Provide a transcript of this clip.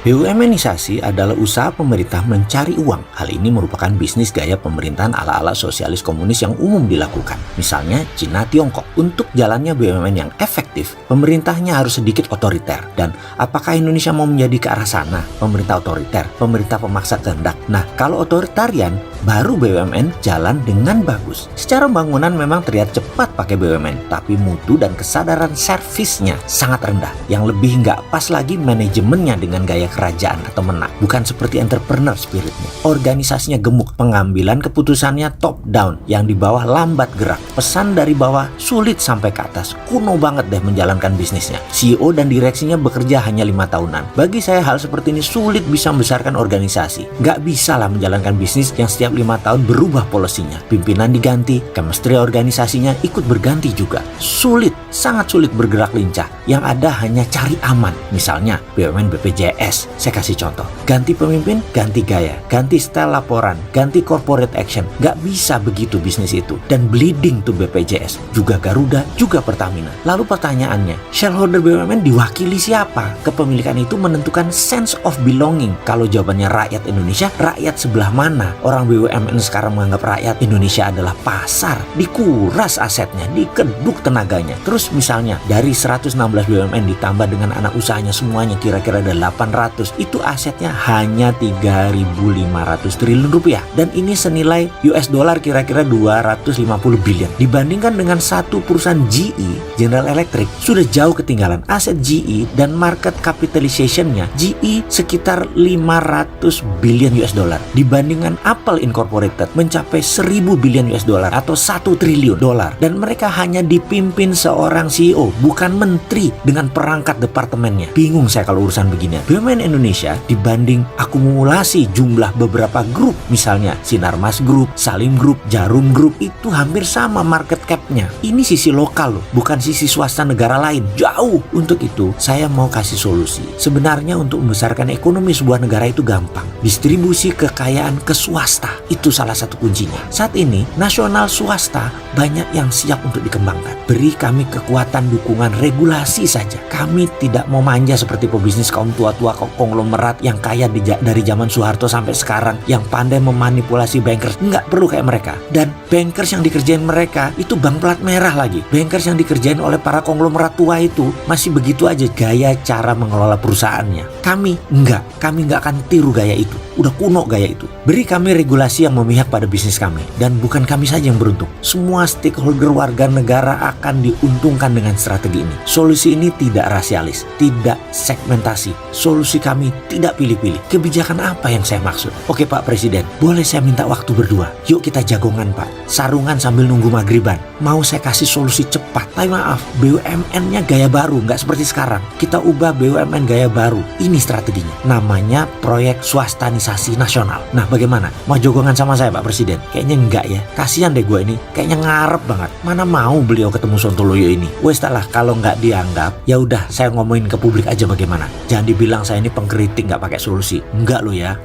BUMNisasi adalah usaha pemerintah mencari uang. Hal ini merupakan bisnis gaya pemerintahan ala-ala sosialis komunis yang umum dilakukan. Misalnya Cina, Tiongkok. Untuk jalannya BUMN yang efektif, pemerintahnya harus sedikit otoriter. Dan apakah Indonesia mau menjadi ke arah sana? Pemerintah otoriter, pemerintah pemaksa kehendak. Nah, kalau otoritarian, baru BUMN jalan dengan bagus. Secara bangunan memang terlihat cepat pakai BUMN, tapi mutu dan kesadaran servisnya sangat rendah. Yang lebih nggak pas lagi manajemennya dengan gaya kerajaan atau menang. Bukan seperti entrepreneur spiritnya. Organisasinya gemuk, pengambilan keputusannya top down, yang di bawah lambat gerak. Pesan dari bawah sulit sampai ke atas. Kuno banget deh menjalankan bisnisnya. CEO dan direksinya bekerja hanya 5 tahunan. Bagi saya hal seperti ini sulit bisa membesarkan organisasi. Nggak bisa lah menjalankan bisnis yang setiap 5 tahun berubah polisinya. Pimpinan diganti, chemistry organisasinya ikut berganti juga. Sulit, sangat sulit bergerak lincah. Yang ada hanya cari aman. Misalnya BUMN BPJS. Saya kasih contoh. Ganti pemimpin, ganti gaya. Ganti style laporan, ganti corporate action. Nggak bisa begitu bisnis itu. Dan bleeding to BPJS. Juga Garuda, juga Pertamina. Lalu pertanyaannya, shareholder BUMN diwakili siapa? Kepemilikan itu menentukan sense of belonging. Kalau jawabannya rakyat Indonesia, rakyat sebelah mana? Orang BUMN sekarang menganggap rakyat Indonesia adalah pasar. Dikuras asetnya, dikeduk tenaganya. Terus misalnya, dari 116 BUMN ditambah dengan anak usahanya semuanya kira-kira ada 800. Itu asetnya hanya 3.500 triliun rupiah. Dan ini senilai US dollar kira-kira 250 billion. Dibandingkan dengan satu perusahaan GE, General Electric, sudah jauh ketinggalan. Aset GE dan market capitalization-nya, GE sekitar 500 billion US dollar. Dibandingkan Apple Incorporated mencapai 1000 billion US dollar atau 1 triliun dolar. Dan mereka hanya dipimpin seorang CEO, bukan menteri dengan perangkat departemennya. Bingung saya kalau urusan beginian. BUMN Indonesia dibanding akumulasi jumlah beberapa grup, misalnya Sinarmas Group, Salim Group, Jarum Group, itu hampir sama market cap-nya. Ini sisi lokal loh, bukan sisi swasta negara lain. Jauh. Untuk itu, saya mau kasih solusi. Sebenarnya untuk membesarkan ekonomi sebuah negara itu gampang. Distribusi kekayaan ke swasta, itu salah satu kuncinya. Saat ini, nasional swasta banyak yang siap untuk dikembangkan. Beri kami kekuatan dukungan regulasi saja. Kami tidak mau manja seperti pebisnis kaum tua-tua konglomerat yang kaya dari zaman Soeharto sampai sekarang, yang pandai memanipulasi bankers. Nggak perlu kayak mereka. Dan bankers yang dikerjain mereka itu bank plat merah lagi. Bankers yang dikerjain oleh para konglomerat tua itu masih begitu aja gaya cara mengelola perusahaannya. Kami nggak akan tiru gaya itu. Udah kuno gaya itu. Beri kami regulasi yang memihak pada bisnis kami. Dan bukan kami saja yang beruntung. Semua stakeholder warga negara akan diuntungkan dengan strategi ini. Solusi ini tidak rasialis, tidak segmentasi. Solusi kami tidak pilih-pilih. Kebijakan apa yang saya maksud? Oke Pak Presiden, boleh saya minta waktu berdua? Yuk kita jagongan Pak. Sarungan sambil nunggu maghriban. Mau saya kasih solusi cepat. Tapi maaf, BUMN-nya gaya baru, nggak seperti sekarang. Kita ubah BUMN gaya baru. Ini strateginya. Namanya proyek swastanisasi nasional. Nah bagaimana? Mau jagongan sama saya Pak Presiden? Kayaknya enggak ya. Kasihan deh gue ini. Kayaknya ngarep banget. Mana mau beliau ketemu Sontoloyo ini? Wes tak lah, kalau nggak dianggap, ya udah saya ngomongin ke publik aja bagaimana. Jangan dibilang saya ini pengkritik nggak pakai solusi. Enggak lo ya.